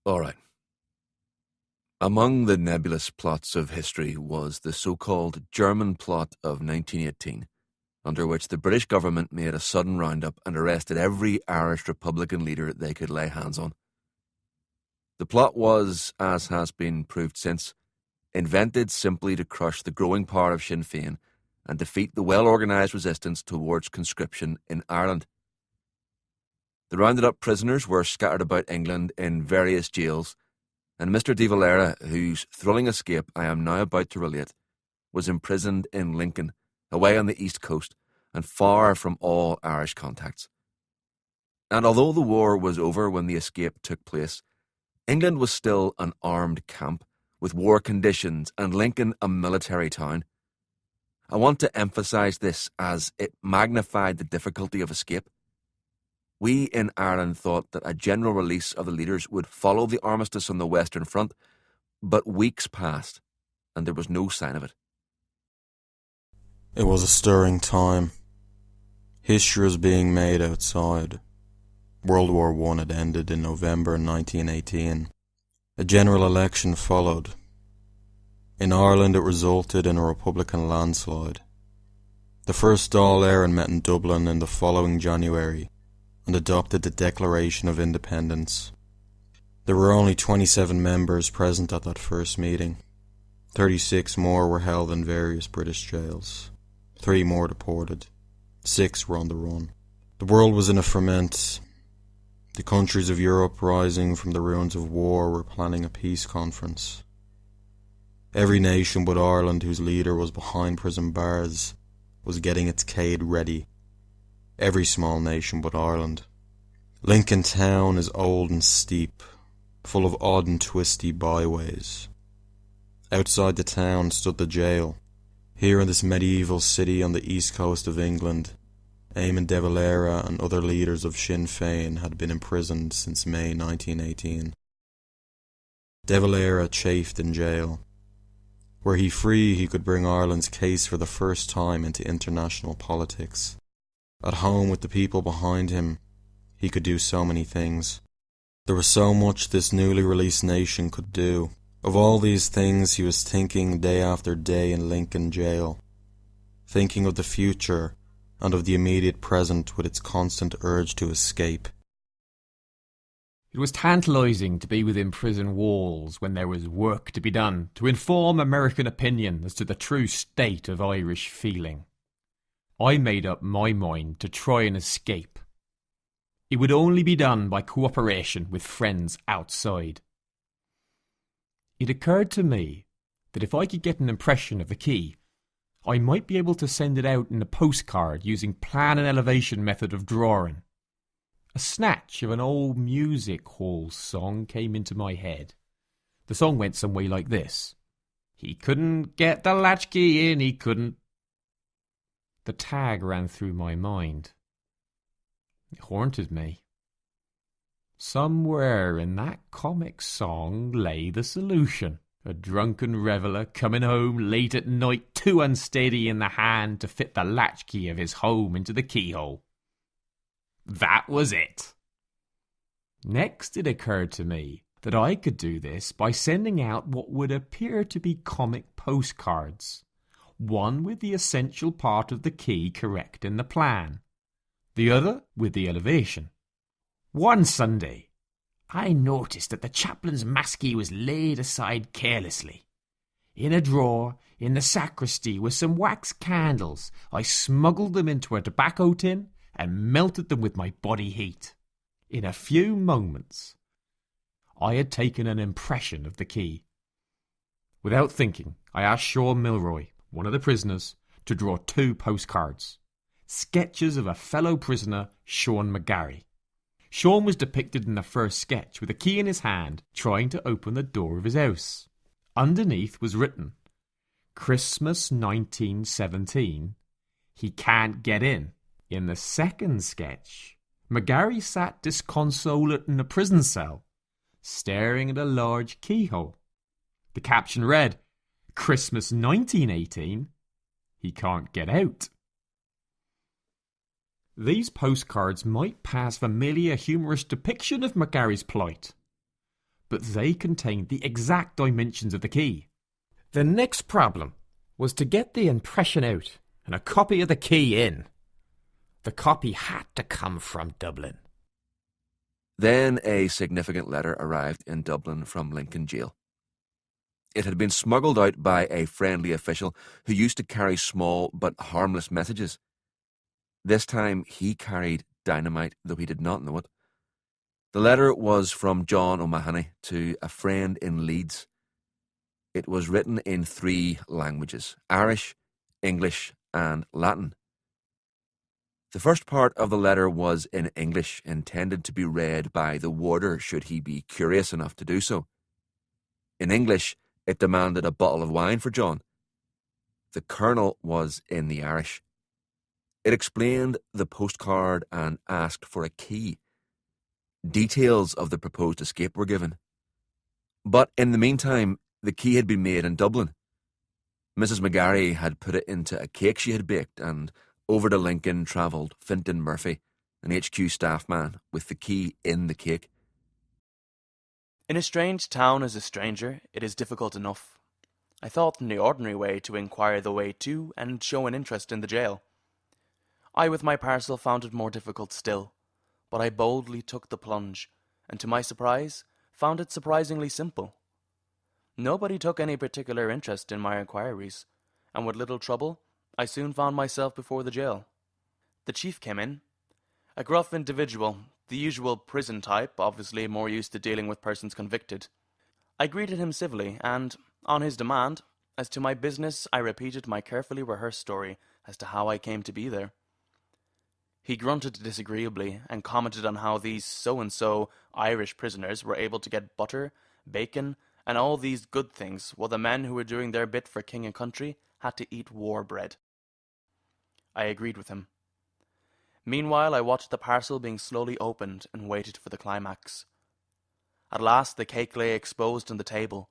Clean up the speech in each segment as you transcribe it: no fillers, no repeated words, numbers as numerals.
All right. Among the nebulous plots of history was the so-called German plot of 1918, under which the British government made a sudden roundup and arrested every Irish Republican leader they could lay hands on. The plot was, as has been proved since, invented simply to crush the growing power of Sinn Féin and defeat the well-organised resistance towards conscription in Ireland. The rounded-up prisoners were scattered about England in various jails, and Mr. de Valera, whose thrilling escape I am now about to relate, was imprisoned in Lincoln, away on the east coast, and far from all Irish contacts. And although the war was over when the escape took place, England was still an armed camp, with war conditions, and Lincoln a military town. I want to emphasise this as it magnified the difficulty of escape. We in Ireland thought that a general release of the leaders would follow the armistice on the Western Front, but weeks passed, and there was no sign of it. It was a stirring time. History was being made outside. World War I had ended in November 1918. A general election followed. In Ireland it resulted in a Republican landslide. The first Dáil Éireann met in Dublin in the following January and adopted the Declaration of Independence. There were only 27 members present at that first meeting. 36 more were held in various British jails. 3 more deported. 6 were on the run. The world was in a ferment. The countries of Europe, rising from the ruins of war, were planning a peace conference. Every nation but Ireland, whose leader was behind prison bars, was getting its cade ready. Every small nation but Ireland. Lincoln town is old and steep, full of odd and twisty byways. Outside the town stood the jail. Here in this medieval city on the east coast of England, Eamon de Valera and other leaders of Sinn Féin had been imprisoned since May 1918. De Valera chafed in jail. Were he free, he could bring Ireland's case for the first time into international politics. At home with the people behind him, he could do so many things. There was so much this newly released nation could do. Of all these things he was thinking day after day in Lincoln jail, thinking of the future and of the immediate present with its constant urge to escape. It was tantalising to be within prison walls when there was work to be done to inform American opinion as to the true state of Irish feeling. I made up my mind to try and escape. It would only be done by cooperation with friends outside. It occurred to me that if I could get an impression of the key, I might be able to send it out in a postcard using plan and elevation method of drawing. A snatch of an old music hall song came into my head. The song went some way like this. He couldn't get the latchkey in, he couldn't. The tag ran through my mind. It haunted me. Somewhere in that comic song lay the solution. A drunken reveller coming home late at night, too unsteady in the hand to fit the latchkey of his home into the keyhole. That was it. Next it occurred to me that I could do this by sending out what would appear to be comic postcards, one with the essential part of the key correct in the plan, the other with the elevation. One Sunday, I noticed that the chaplain's maskey was laid aside carelessly. In a drawer in the sacristy were some wax candles. I smuggled them into a tobacco tin and melted them with my body heat. In a few moments, I had taken an impression of the key. Without thinking, I asked Sean Milroy, one of the prisoners, to draw 2 postcards, sketches of a fellow prisoner, Sean McGarry. Sean was depicted in the first sketch with a key in his hand, trying to open the door of his house. Underneath was written, Christmas 1917, he can't get in. In the second sketch, McGarry sat disconsolate in a prison cell, staring at a large keyhole. The caption read, Christmas 1918, he can't get out. These postcards might pass familiar humorous depiction of McGarry's plight, but they contained the exact dimensions of the key. The next problem was to get the impression out and a copy of the key in. The copy had to come from Dublin. Then a significant letter arrived in Dublin from Lincoln Jail. It had been smuggled out by a friendly official who used to carry small but harmless messages. This time he carried dynamite, though he did not know it. The letter was from John O'Mahony to a friend in Leeds. It was written in 3 languages: Irish, English, and Latin. The first part of the letter was in English, intended to be read by the warder should he be curious enough to do so. In English, it demanded a bottle of wine for John. The kernel was in the Irish. It explained the postcard and asked for a key. Details of the proposed escape were given. But in the meantime, the key had been made in Dublin. Mrs. McGarry had put it into a cake she had baked, and over to Lincoln travelled Fintan Murphy, an HQ staff man, with the key in the cake. In a strange town as a stranger, it is difficult enough. I thought in the ordinary way to inquire the way to and show an interest in the jail. I with my parcel found it more difficult still, but I boldly took the plunge, and to my surprise, found it surprisingly simple. Nobody took any particular interest in my inquiries, and with little trouble, I soon found myself before the jail. The chief came in, a gruff individual, the usual prison type, obviously more used to dealing with persons convicted. I greeted him civilly, and, on his demand, as to my business, I repeated my carefully rehearsed story as to how I came to be there. He grunted disagreeably and commented on how these so-and-so Irish prisoners were able to get butter, bacon, and all these good things, while the men who were doing their bit for king and country had to eat war bread. I agreed with him. Meanwhile, I watched the parcel being slowly opened and waited for the climax. At last the cake lay exposed on the table,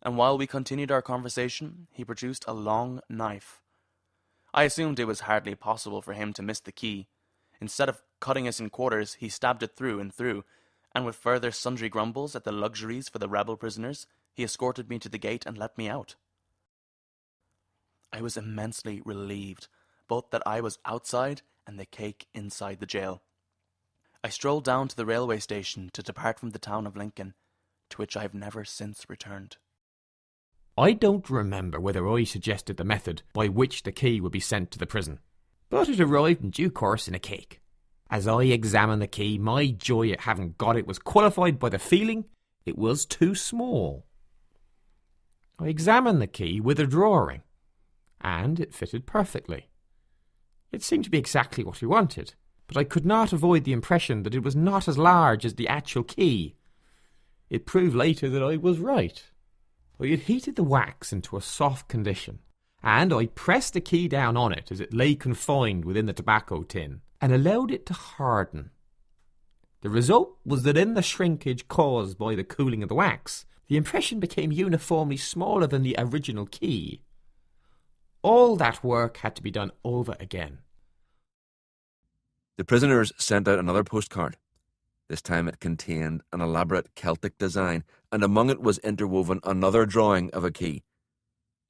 and while we continued our conversation, he produced a long knife. I assumed it was hardly possible for him to miss the key. Instead of cutting us in quarters, he stabbed it through and through, and with further sundry grumbles at the luxuries for the rebel prisoners, he escorted me to the gate and let me out. I was immensely relieved, both that I was outside and the cake inside the jail. I strolled down to the railway station to depart from the town of Lincoln, to which I have never since returned. I don't remember whether I suggested the method by which the key would be sent to the prison, but it arrived in due course in a cake. As I examined the key, my joy at having got it was qualified by the feeling it was too small. I examined the key with a drawing, and it fitted perfectly. It seemed to be exactly what we wanted, but I could not avoid the impression that it was not as large as the actual key. It proved later that I was right. I had heated the wax into a soft condition, and I pressed the key down on it as it lay confined within the tobacco tin, and allowed it to harden. The result was that in the shrinkage caused by the cooling of the wax, the impression became uniformly smaller than the original key. All that work had to be done over again. The prisoners sent out another postcard. This time it contained an elaborate Celtic design, and among it was interwoven another drawing of a key.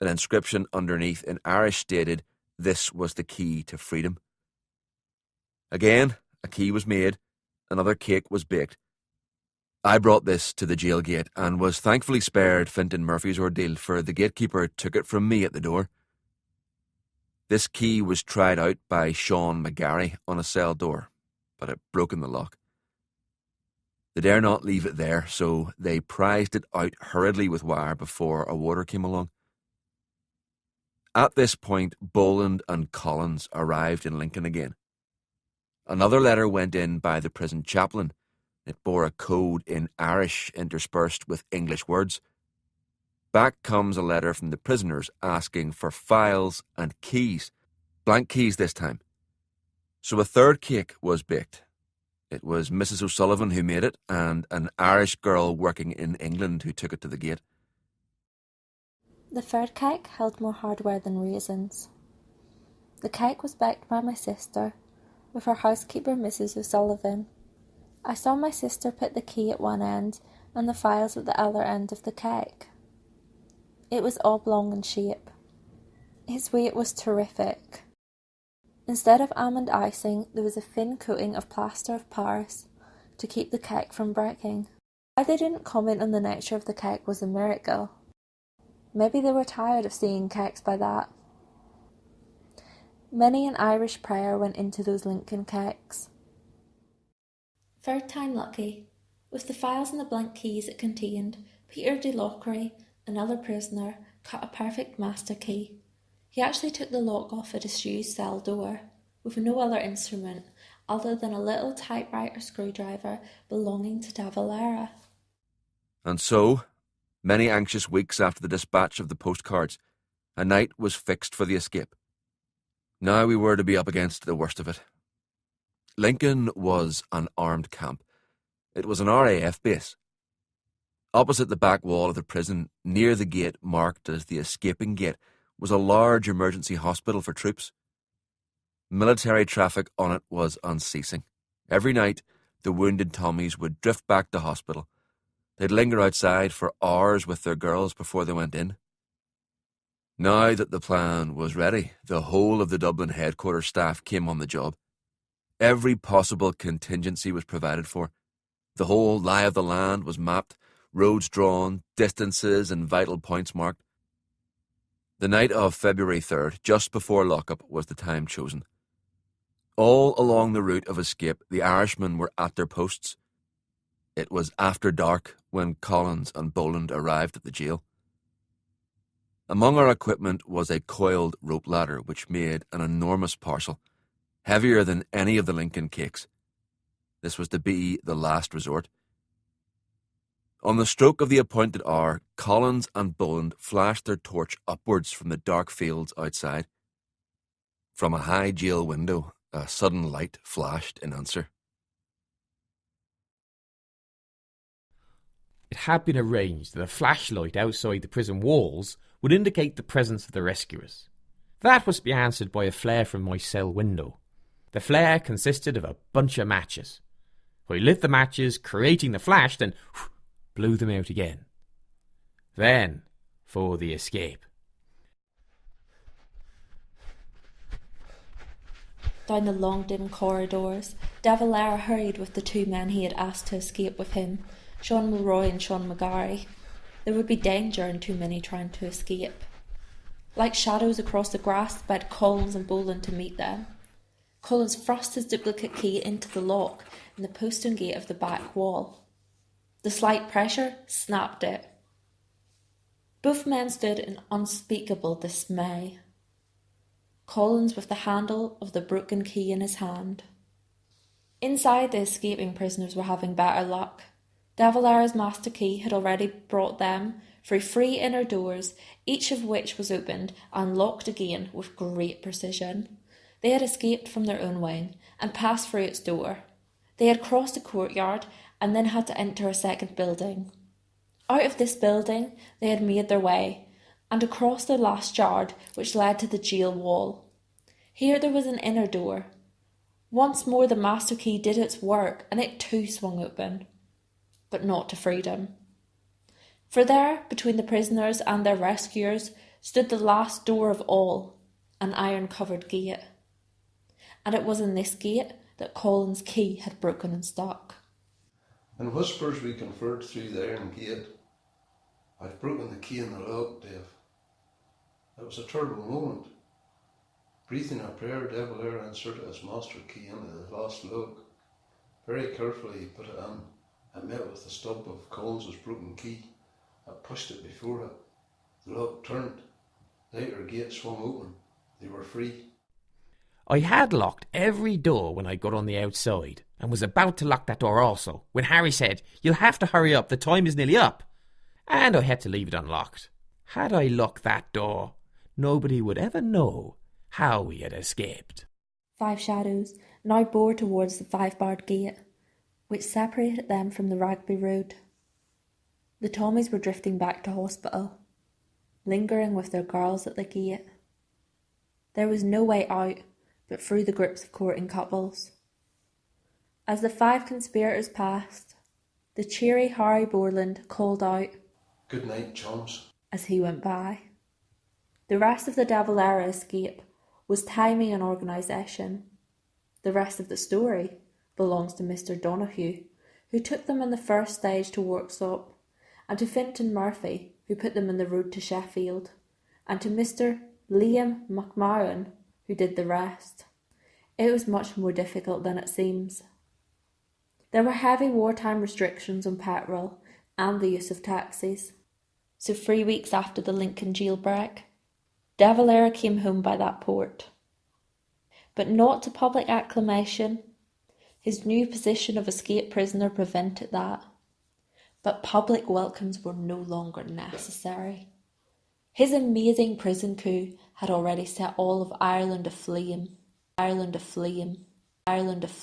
An inscription underneath in Irish stated, "This was the key to freedom." Again, a key was made, another cake was baked. I brought this to the jail gate and was thankfully spared Fintan Murphy's ordeal, for the gatekeeper took it from me at the door. This key was tried out by Sean McGarry on a cell door, but it broke in the lock. They dare not leave it there, so they prized it out hurriedly with wire before a warder came along. At this point, Boland and Collins arrived in Lincoln again. Another letter went in by the prison chaplain. It bore a code in Irish interspersed with English words. Back comes a letter from the prisoners asking for files and keys, blank keys this time. So a third cake was baked. It was Mrs. O'Sullivan who made it, and an Irish girl working in England who took it to the gate. The third cake held more hardware than raisins. The cake was baked by my sister, with her housekeeper Mrs. O'Sullivan, I saw my sister put the key at one end and the files at the other end of the cake. It was oblong in shape. Its weight was terrific. Instead of almond icing, there was a thin coating of plaster of Paris to keep the cake from breaking. Why they didn't comment on the nature of the cake was a miracle. Maybe they were tired of seeing cakes by that. Many an Irish prayer went into those Lincoln cakes. Third time lucky. With the files and the blank keys it contained, Peter de Lochary, another prisoner, cut a perfect master key. He actually took the lock off a disused cell door, with no other instrument other than a little typewriter screwdriver belonging to De Valera. And so, many anxious weeks after the dispatch of the postcards, a night was fixed for the escape. Now we were to be up against the worst of it. Lincoln was an armed camp. It was an RAF base. Opposite the back wall of the prison, near the gate marked as the escaping gate, was a large emergency hospital for troops. Military traffic on it was unceasing. Every night, the wounded Tommies would drift back to hospital. They'd linger outside for hours with their girls before they went in. Now that the plan was ready, the whole of the Dublin headquarters staff came on the job. Every possible contingency was provided for. The whole lie of the land was mapped, roads drawn, distances and vital points marked. The night of February 3rd, just before lockup, was the time chosen. All along the route of escape, the Irishmen were at their posts. It was after dark when Collins and Boland arrived at the jail. Among our equipment was a coiled rope ladder which made an enormous parcel, heavier than any of the Lincoln cakes. This was to be the last resort. On the stroke of the appointed hour, Collins and Boland flashed their torch upwards from the dark fields outside. From a high jail window, a sudden light flashed in answer. It had been arranged that a flashlight outside the prison walls would indicate the presence of the rescuers. That was to be answered by a flare from my cell window. The flare consisted of a bunch of matches. I lit the matches, creating the flash, then blew them out again. Then, for the escape. Down the long dim corridors, De Valera hurried with the two men he had asked to escape with him, Sean Mulroy and Sean McGarry. There would be danger in too many trying to escape. Like shadows across the grass sped Collins and Boland to meet them. Collins thrust his duplicate key into the lock in the postern gate of the back wall. The slight pressure snapped it. Both men stood in unspeakable dismay. Collins with the handle of the broken key in his hand. Inside, the escaping prisoners were having better luck. De Valera's master key had already brought them through 3 inner doors, each of which was opened and locked again with great precision. They had escaped from their own wing and passed through its door. They had crossed a courtyard and then had to enter a second building. Out of this building they had made their way, and across the last yard which led to the jail wall. Here there was an inner door. Once more the master key did its work, and it too swung open. But not to freedom. For there, between the prisoners and their rescuers, stood the last door of all, an iron-covered gate. And it was in this gate that Collins' key had broken and stuck. In whispers we conferred through the iron gate. I've broken the key in the lock, Dave. It was a terrible moment. Breathing a prayer, De Valera inserted his master key into the last lock. Very carefully he put it in. It met with the stub of Collins' broken key. I pushed it before it. The lock turned. The outer gate swung open. They were free. I had locked every door when I got on the outside, and was about to lock that door also, when Harry said, "You'll have to hurry up, the time is nearly up." And I had to leave it unlocked. Had I locked that door, nobody would ever know how we had escaped. 5 shadows now bore towards the 5-barred gate, which separated them from the Rugby Road. The Tommies were drifting back to hospital, lingering with their girls at the gate. There was no way out but through the groups of courting couples. As the 5 conspirators passed, the cheery Harry Borland called out, "Good night, chums." as he went by. The rest of the De Valera escape was timing and organisation. The rest of the story belongs to Mr. Donahue, who took them in the first stage to Worksop, and to Fintan Murphy, who put them in the road to Sheffield, and to Mr. Liam McMahon, who did the rest. It was much more difficult than it seems. There were heavy wartime restrictions on petrol and the use of taxis. So 3 weeks after the Lincoln jailbreak, De Valera came home by that port. But not to public acclamation. His new position of escaped prisoner prevented that. But public welcomes were no longer necessary. His amazing prison coup had already set all of Ireland aflame. Ireland aflame. Ireland aflame.